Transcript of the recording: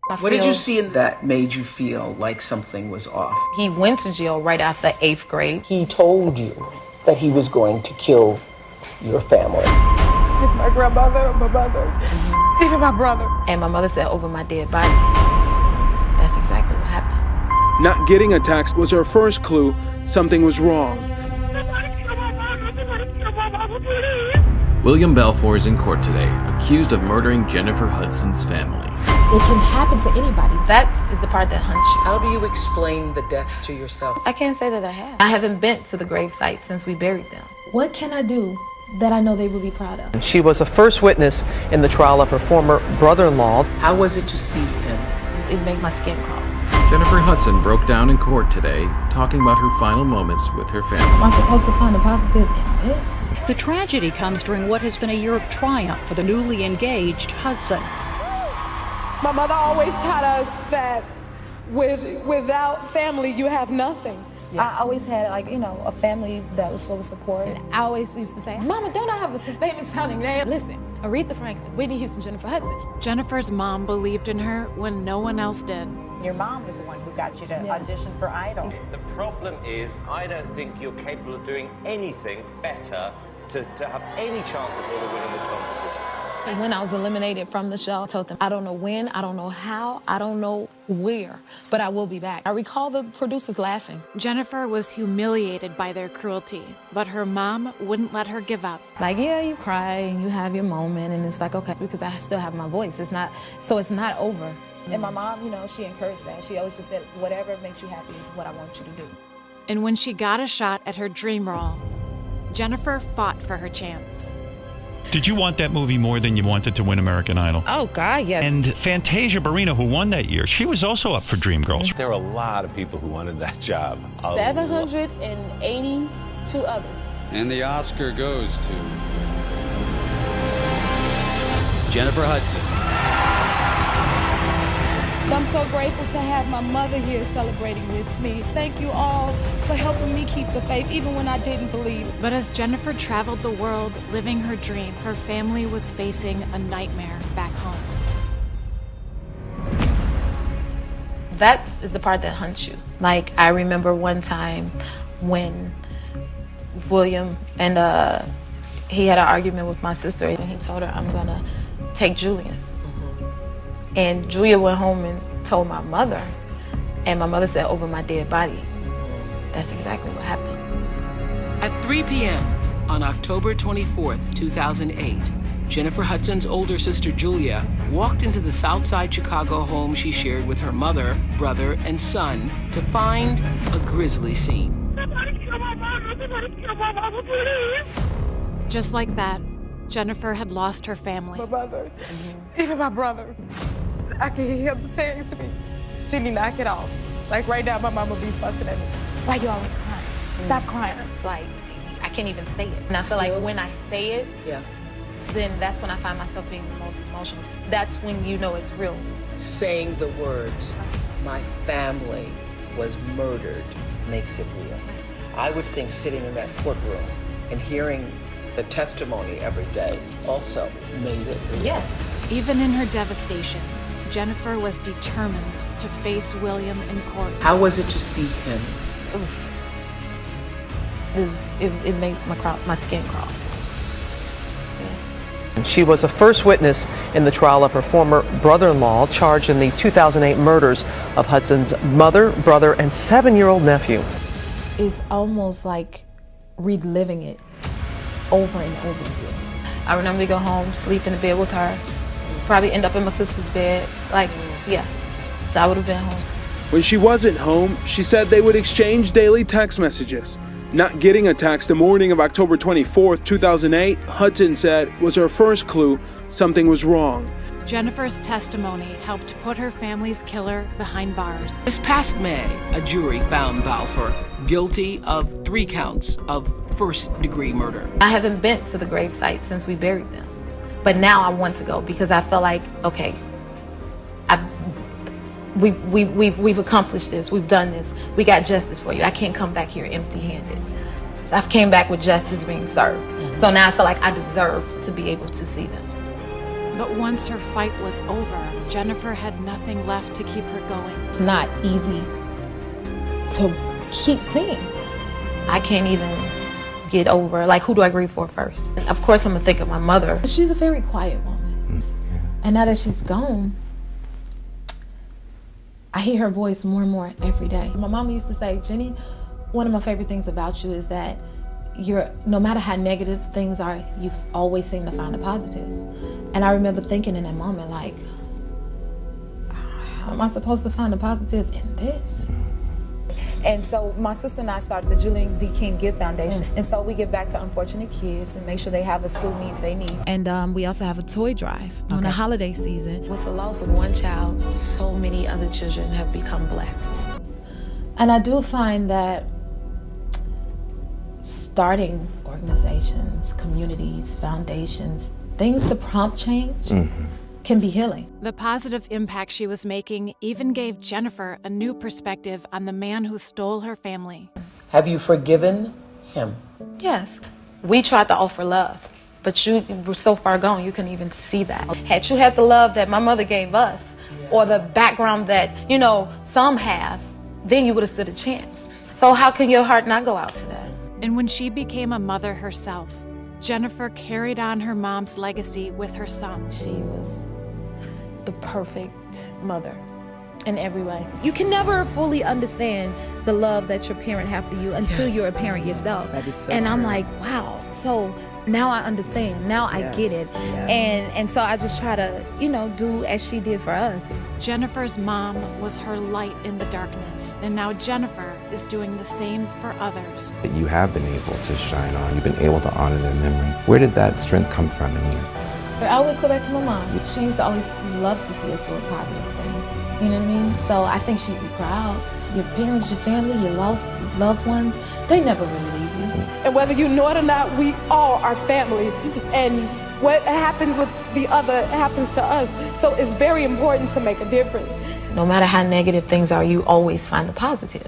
What did you see in that made you feel like something was off? He went to jail right after 8th grade. He told you that he was going to kill your family. My grandmother, my mother, even my brother. And my mother said, over my dead body. That's exactly what happened. Not getting a text was her first clue something was wrong. William Balfour is in court today, accused of murdering Jennifer Hudson's family. It can happen to anybody. That is the part that haunts you. How do you explain the deaths to yourself? I can't say that I have. I haven't been to the gravesite since we buried them. What can I do that I know they will be proud of? She was a first witness in the trial of her former brother-in-law. How was it to see him? It made my skin crawl. Jennifer Hudson broke down in court today, talking about her final moments with her family. Am I supposed to find a positive in this? The tragedy comes during what has been a year of triumph for the newly engaged Hudson. My mother always taught us that without family, you have nothing. I always had, a family that was full of support. And I always used to say, Mama, don't I have a famous sounding name? Listen, Aretha Franklin, Whitney Houston, Jennifer Hudson. Jennifer's mom believed in her when no one else did. Your mom was the one who got you to audition for Idol. The problem is, I don't think you're capable of doing anything better to have any chance at all of winning this competition. And when I was eliminated from the show, I told them, I don't know when, I don't know how, I don't know where, but I will be back. I recall the producers laughing. Jennifer was humiliated by their cruelty, but her mom wouldn't let her give up. Like, yeah, you cry and you have your moment, and it's like, okay, because I still have my voice. It's not over. And my mom, she encouraged that. She always just said, whatever makes you happy is what I want you to do. And when she got a shot at her dream role, Jennifer fought for her chance. Did you want that movie more than you wanted to win American Idol? Oh, God, yeah. And Fantasia Barrina, who won that year, she was also up for Dreamgirls. There were a lot of people who wanted that job. 782 others. And the Oscar goes to Jennifer Hudson. I'm so grateful to have my mother here celebrating with me. Thank you all for helping me keep the faith, even when I didn't believe. But as Jennifer traveled the world living her dream, her family was facing a nightmare back home. That is the part that haunts you. Like, I remember one time when William and he had an argument with my sister, and he told her, I'm gonna take Julian. And Julia went home and told my mother, and my mother said, over my dead body. That's exactly what happened. At 3 p.m. on October 24th, 2008, Jennifer Hudson's older sister Julia walked into the Southside Chicago home she shared with her mother, brother, and son to find a grisly scene. Just like that, Jennifer had lost her family. My mother, even my brother. I can hear him saying to me, Jenny, knock it off. Like right now, my mama be fussing at me. Why you always crying? Stop crying. Like, I can't even say it. And I feel like when I say it, then that's when I find myself being the most emotional. That's when you know it's real. Saying the words, my family was murdered, makes it real. I would think sitting in that courtroom and hearing the testimony every day also made it real. Yes. Even in her devastation, Jennifer was determined to face William in court. How was it to see him? Oof. It made my skin crawl. Yeah. She was a first witness in the trial of her former brother-in-law, charged in the 2008 murders of Hudson's mother, brother, and 7-year-old nephew. It's almost like reliving it over and over again. I remember to go home, sleep in the bed with her, probably end up in my sister's bed. Like, yeah. So I would have been home. When she wasn't home, she said they would exchange daily text messages. Not getting a text the morning of October 24th, 2008, Hudson said was her first clue something was wrong. Jennifer's testimony helped put her family's killer behind bars. This past May, a jury found Balfour guilty of 3 counts of first-degree murder. I haven't been to the gravesite since we buried them. But now I want to go because I feel like, okay, we've accomplished this, we've done this, we got justice for you. I can't come back here empty-handed. So I came back with justice being served. So now I feel like I deserve to be able to see them. But once her fight was over, Jennifer had nothing left to keep her going. It's not easy to keep seeing. I can't even get over, like, who do I grieve for first? Of course, I'm gonna think of my mother. She's a very quiet woman. And now that she's gone, I hear her voice more and more every day. My mom used to say, Jenny, one of my favorite things about you is that no matter how negative things are, you always seem to find a positive. And I remember thinking in that moment, like, how am I supposed to find a positive in this? And so my sister and I started the Julian D. King Gift Foundation. And so we give back to unfortunate kids and make sure they have the school needs they need. And we also have a toy drive on the holiday season. With the loss of one child, so many other children have become blessed. And I do find that starting organizations, communities, foundations, things to prompt change can be healing. The positive impact she was making even gave Jennifer a new perspective on the man who stole her family. Have you forgiven him? Yes. We tried to offer love, but you were so far gone, you couldn't even see that. Had you had the love that my mother gave us, or the background that, some have, then you would have stood a chance. So how can your heart not go out to that? And when she became a mother herself, Jennifer carried on her mom's legacy with her son. She was the perfect mother in every way. You can never fully understand the love that your parent have for you until you're a parent yourself. That is so and I'm true. like, wow, so now I understand, now I get it. And so I just try to, do as she did for us. Jennifer's mom was her light in the darkness, and now Jennifer is doing the same for others. You have been able to shine on, you've been able to honor their memory. Where did that strength come from in you? I always go back to my mom. She used to always love to see us doing positive things. You know what I mean? So I think she'd be proud. Your parents, your family, your lost loved ones, they never really leave you. And whether you know it or not, we all are family. And what happens with the other happens to us. So it's very important to make a difference. No matter how negative things are, you always find the positive.